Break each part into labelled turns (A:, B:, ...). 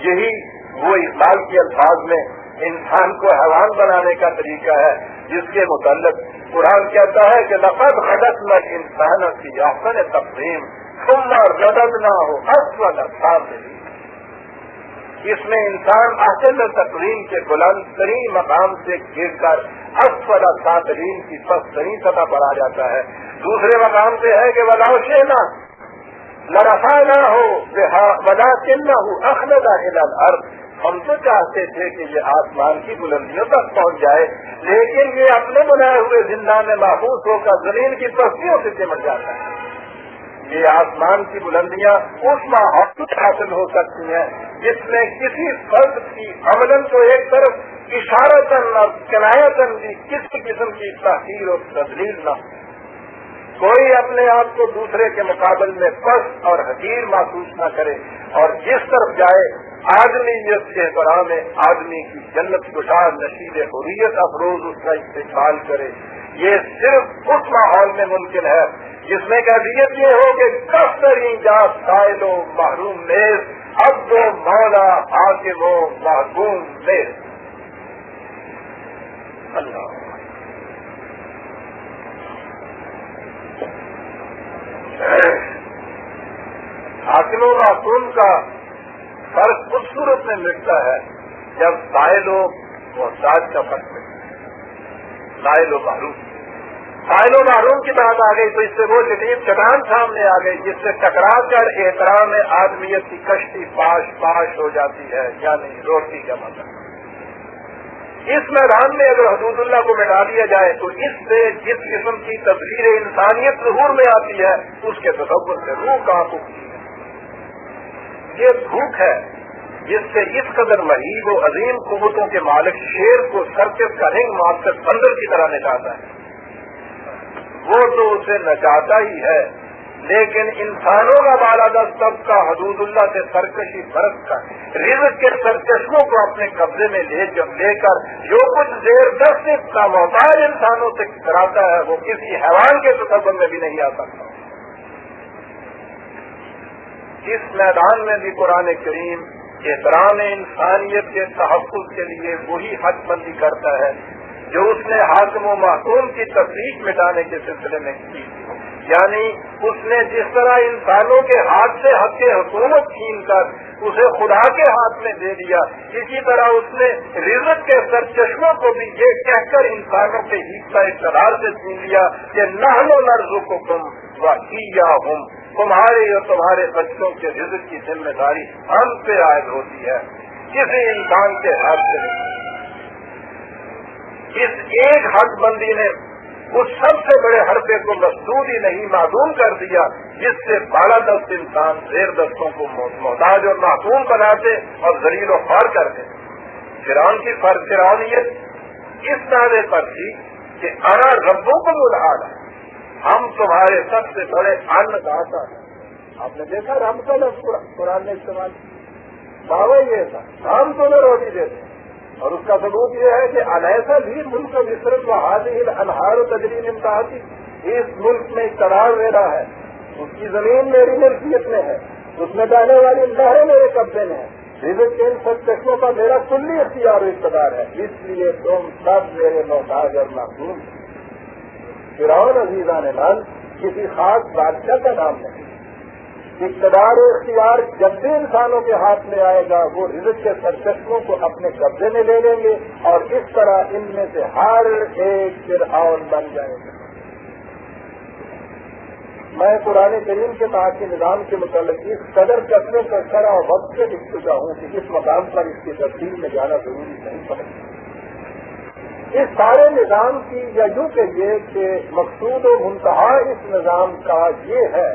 A: یہی وہ اقبال کے الفاظ میں انسان کو حیوان بنانے کا طریقہ ہے جس کے متعلق قرآن کہتا ہے کہ لقد خلقنا الانسان فی احسن تقویم ثم رددناہ اسفل سافلین. اس میں انسان احسن تقویم کے بلند ترین مقام سے گر کر اسفل سافلین کی پست ترین سطح پر آ جاتا ہے. دوسرے مقام پہ ہے کہ وَلَوْ شِئْنَا لَرَفَعْنَاهُ وَلَكِنَّهُ أَخْلَدَ إِلَى الْأَرْضِ. ہم تو چاہتے تھے کہ یہ آسمان کی بلندیوں تک پہنچ جائے، لیکن یہ اپنے بنائے ہوئے زندان میں محفوظ ہو کر زمین کی پستیوں سے چمٹ جاتا ہے. یہ آسمان کی بلندیاں اس ماحول حاصل ہو سکتی ہیں جس میں کسی فرد کی عملاً تو ایک طرف اشارتاً اور کنایتاً بھی کسی قسم کی تحقیر اور تذلیل نہ ہو. کوئی اپنے آپ کو دوسرے کے مقابل میں پست اور حقیر محسوس نہ کرے، اور جس طرف جائے آدمیت کے احترام میں آدمی کی جنت گشار نشید حریت افروز اس کا استقبال کرے. یہ صرف اس ماحول میں ممکن ہے جس میں کیفیت یہ ہو کہ کفترین جا سائل و محروم نیز عبد و مولا حاکم و محکوم نیز. اللہ حاکم و محکوم کا فرق اس صورت میں ملتا ہے جب سائل و محتاج کا فرق ملتا ہے. سائل و محروم، سائل و محروم کی بات آ گئی تو اس سے وہ شدید چٹان سامنے آ گئی جس سے ٹکرا کر احترام آدمیت کی کشتی پاش پاش ہو جاتی ہے، یعنی روٹی کا مطلب. اس میدان میں اگر حدود اللہ کو مٹا دیا جائے تو اس سے جس قسم کی تصویر انسانیت ظہور میں آتی ہے اس کے تصور سے روح کہاں اٹھتی ہے. یہ بھوک ہے جس سے اس قدر مہیب و عظیم قوتوں کے مالک شیر کو سرکس کا رنگ مار کر بندر کی طرح نچاتا ہے. وہ تو اسے نچاتا ہی ہے، لیکن انسانوں کا بالادست طبقہ حدود اللہ سے سرکشی برت کر رزق کے سرچشموں کو اپنے قبضے میں لے کر جو کچھ زیر دست کا محتاج انسانوں سے کراتا ہے وہ کسی حیوان کے تصور میں بھی نہیں آ سکتا. اس میدان میں بھی قرآن کریم احترام انسانیت کے تحفظ کے لیے وہی حد بندی کرتا ہے جو اس نے حاکم و محکوم کی تفریق مٹانے کے سلسلے میں کی. یعنی اس نے جس طرح انسانوں کے ہاتھ سے حق حکومت چھین کر اسے خدا کے ہاتھ میں دے دیا، اسی طرح اس نے رزق کے سرچشموں کو بھی یہ کہہ کر انسانوں کے حصہ اقتدار سے چھین لیا کہ نحن نرزقکم وإیاہم، تمہارے اور تمہارے بچوں کے رزق کی ذمہ داری ہم پہ عائد ہوتی ہے، کسی انسان کے ہاتھ سے نہیں. اس ایک حد بندی نے اس سب سے بڑے حربے کو مسدود ہی نہیں معدوم کر دیا جس سے بالادست انسان زیر دستوں کو محتاج اور معصوم بناتے اور ذلیل و خوار کرتے. فرعون کی فرعونیت اس نعرے پر تھی کہ انا ربکم الاعلی، ہم تمہارے سب سے بڑے ان داتا ہیں. آپ نے دیکھا رب کا لفظ قرآن نے استعمال کیا، دعویٰ یہ تھا ہم تمہیں روٹی دیتے ہیں، اور اس کا ثبوت یہ ہے کہ الیسا بھی ملک کا مصرف و حاضر الانہار و تجرین امتحادی، اس ملک میں اقتدار میرا ہے، اس کی زمین میری ملکیت میں ہے، اس میں بہنے والی نہریں میرے قبضے میں ہیں، رزق کے ان سب چشموں کا میرا کلی اختیار و اقتدار ہے، اس لیے تم سب میرے محتاج اور معصوم. فرعون عزیزان من کسی خاص بادشاہ کا نام نہیں. اقتدار و اختیار جب بھی انسانوں کے ہاتھ میں آئے گا وہ رزق کے سرچشموں کو اپنے قبضے میں لے لیں گے اور اس طرح ان میں سے ہر ایک فرعون بن جائے گا. میں قرآن کریم کے تعاقی نظام کے متعلق اس قدر قسموں کا شرح اور وقت سے لکھ چکا ہوں کہ اس مقام پر اس کی تفصیل میں جانا ضروری نہیں سمجھتا. اس سارے نظام کی یا یوں کہیے کہ مقصود و منتہا اس نظام کا یہ ہے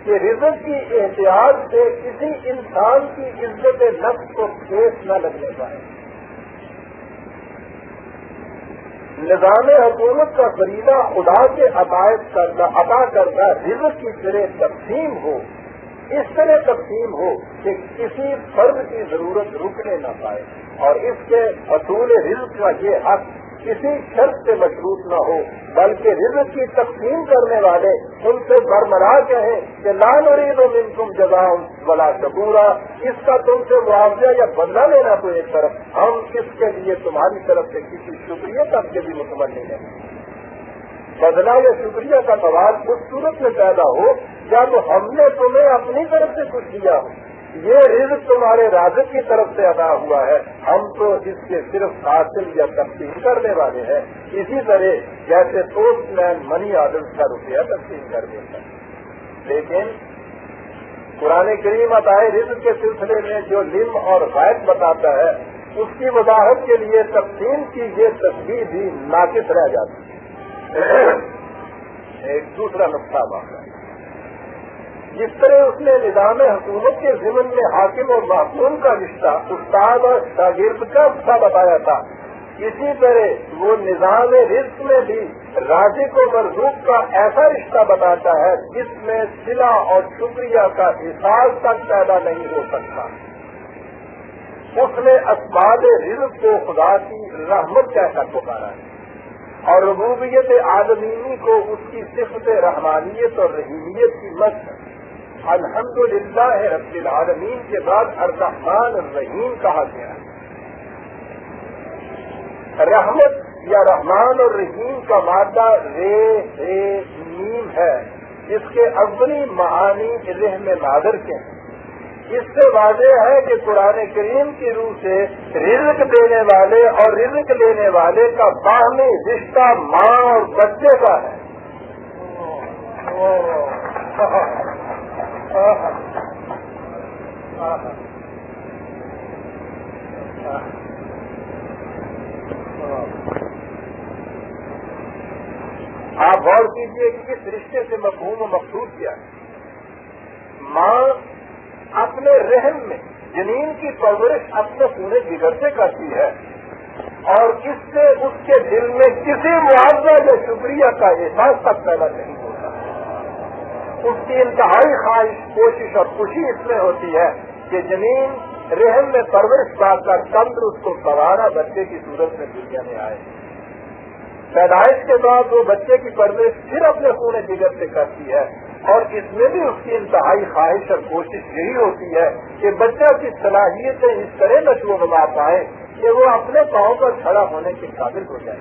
A: کہ رزق کی احتیاط سے کسی انسان کی عزت نفس کو ٹھیس نہ لگنے پائے. نظام حکومت کا فریضہ خدا کے عطا کردہ رزق کی طرح تقسیم ہو، اس طرح تقسیم ہو کہ کسی فرد کی ضرورت رکنے نہ پائے اور اس کے حصول رزق کا یہ حق کسی شرط سے مشروط نہ ہو، بلکہ رزق کی تقسیم کرنے والے ان سے برملا کہیں کہ لا نريد منكم جزاء ولا شکورا، اس کا تم سے معاوضہ یا بدلہ لینا تو ایک طرف، ہم اس کے لیے تمہاری طرف سے کسی شکریہ تک کے بھی متمنی ہیں۔ بدلہ یا شکریہ کا سوال اس صورت میں پیدا ہو جب ہم نے تمہیں اپنی طرف سے کچھ دیا ہو، یہ رزق تمہارے رازق کی طرف سے ادا ہوا ہے، ہم تو اس کے صرف حاصل یا تقسیم کرنے والے ہیں، اسی طرح جیسے پوسٹ مین منی آرڈر کا روپیہ تقسیم کر دیتا ہے۔ لیکن قرآن کریم عطائے رزق کے سلسلے میں جو لم اور غائب بتاتا ہے، اس کی وضاحت کے لیے تقسیم کی یہ تصویر بھی ناقص رہ جاتی ہے۔ ایک دوسرا نقطہ واقع ہے، جس طرح اس نے نظام حکومت کے ضمن میں حاکم اور محکوم کا رشتہ استاد اور شاگرد کا رشتہ بتایا تھا، اسی طرح وہ نظام رزق میں بھی رازق و مرزوق کا ایسا رشتہ بتاتا ہے جس میں صلہ اور شکریہ کا احساس تک پیدا نہیں ہو سکتا۔ اس نے اسباب رزق کو خدا کی رحمت کہہ کر پکارا ہے اور ربوبیت عالمینی کو اس کی صفت رحمانیت اور رحیمیت کی مشق۔ الحمدللہ رب العالمین کے بعد الرحمن الرحیم کہا گیا ہے۔ رحمت یا رحمان اور رحیم کا مادہ میم ہے، اس کے اولی معانی رحم مادر کے ہیں۔ اس سے واضح ہے کہ قرآن کریم کی روح سے رزق دینے والے اور رزق لینے والے کا باہمی رشتہ ماں اور بچے کا ہے۔ آپ غور کیجئے کہ اس رشتے سے مفہوم و مقصود کیا ہے۔ ماں اپنے رحم میں جنین کی پرورش اپنے پورے جگر سے کرتی ہے اور اس سے اس کے دل میں کسی معاوضہ یا شکریہ کا احساس تک پیدا نہیں ہوتا۔ اس کی انتہائی خواہش، کوشش اور خوشی اس میں ہوتی ہے کہ جنین رحم میں پرورش پا کر تندرست کو سوارا بچے کی صورت میں دنیا میں آئے۔ پیدائش کے بعد وہ بچے کی پرورش پھر اپنے خون جگر سے کرتی ہے اور اس میں بھی اس کی انتہائی خواہش اور کوشش یہی ہوتی ہے کہ بچہ کی صلاحیتیں اس طرح نشو و نما پائیں کہ وہ اپنے پاؤں پر کھڑا ہونے کے قابل ہو جائے۔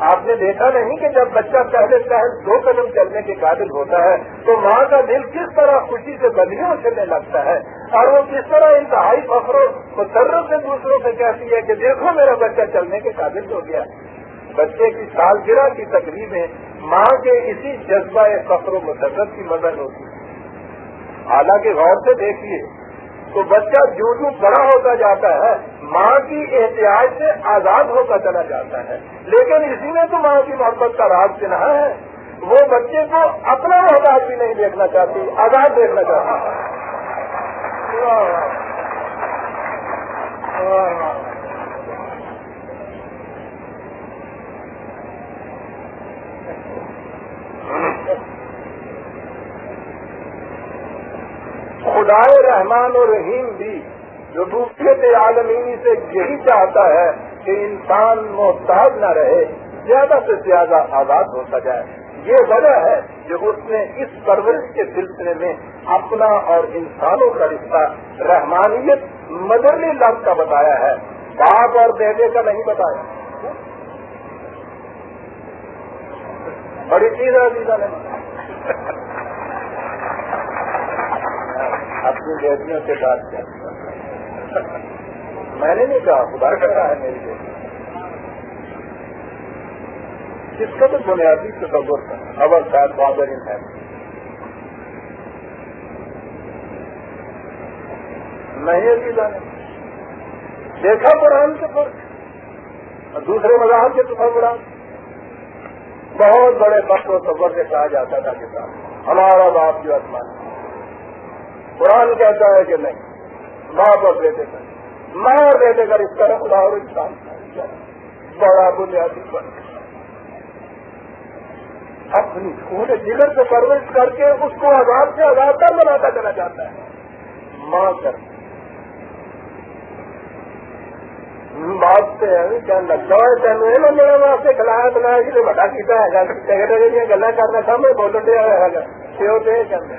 A: آپ نے دیکھا نہیں کہ جب بچہ پہلے 2 قدم چلنے کے قابل ہوتا ہے تو ماں کا دل کس طرح خوشی سے بلیاں اچھلنے لگتا ہے اور وہ کس طرح انتہائی فخر و مسرت سے دوسروں سے کہتی ہے کہ دیکھو میرا بچہ چلنے کے قابل ہو گیا۔ بچے کی سالگرہ کی تقریبیں ماں کے اسی جذبہ فخر و مسرت کی مدد ہوتی ہے۔ حالانکہ غور سے دیکھیے تو بچہ جو بڑا ہوتا جاتا ہے ماں کی احتیاج سے آزاد ہوتا چلا جاتا ہے، لیکن اسی میں تو ماں کی محبت کا راز چنہا ہے۔ وہ بچے کو اپنا محتاج بھی نہیں دیکھنا چاہتی، آزاد دیکھنا چاہتی ہے۔ خدائے رحمان اور رحیم بھی ربوبیت عالمینی سے یہی چاہتا ہے کہ انسان محتاج نہ رہے، زیادہ سے زیادہ آزاد ہوتا جائے۔ یہ وجہ ہے جو اس نے اس پرورش کے سلسلے میں اپنا اور انسانوں کا رشتہ رحمانیت مدرلی لفظ کا بتایا ہے، باپ اور بیٹے کا نہیں بتایا۔ بڑی چیز ہے عزیزہ نے اپنی بیٹیوں سے بات کیا، میں نے نہیں کہا، خدا کر رہا ہے میری بیٹی۔ اس کا تو بنیادی تصور تھا، اول شاید فادر ان ہے۔ نہیں عزیزہ نے دیکھا قرآن کے فرق اور دوسرے مذاہب کے تصورات، بہت بڑے فخر و تصور سے کہا جاتا تھا کہ ہمارا باپ جو آسمان، قرآن کہتا ہے کہ نہیں، باپ اور بیٹے کا، ماں اور بیٹے کا رشتہ خدا اور انسان کا بڑا بنیادی فرق۔ اپنی خون جگر سے پرورش کر کے اس کو آزاد سے آزادتر بناتا چلا جاتا ہے۔ ماں کر بات سے کہنے لگتا ہے تینوں میرے واسطے کھلایا بنایا جی بڑا کیتا ہے گلا کرنا تھا میں بولن دیا پیو دے کہتے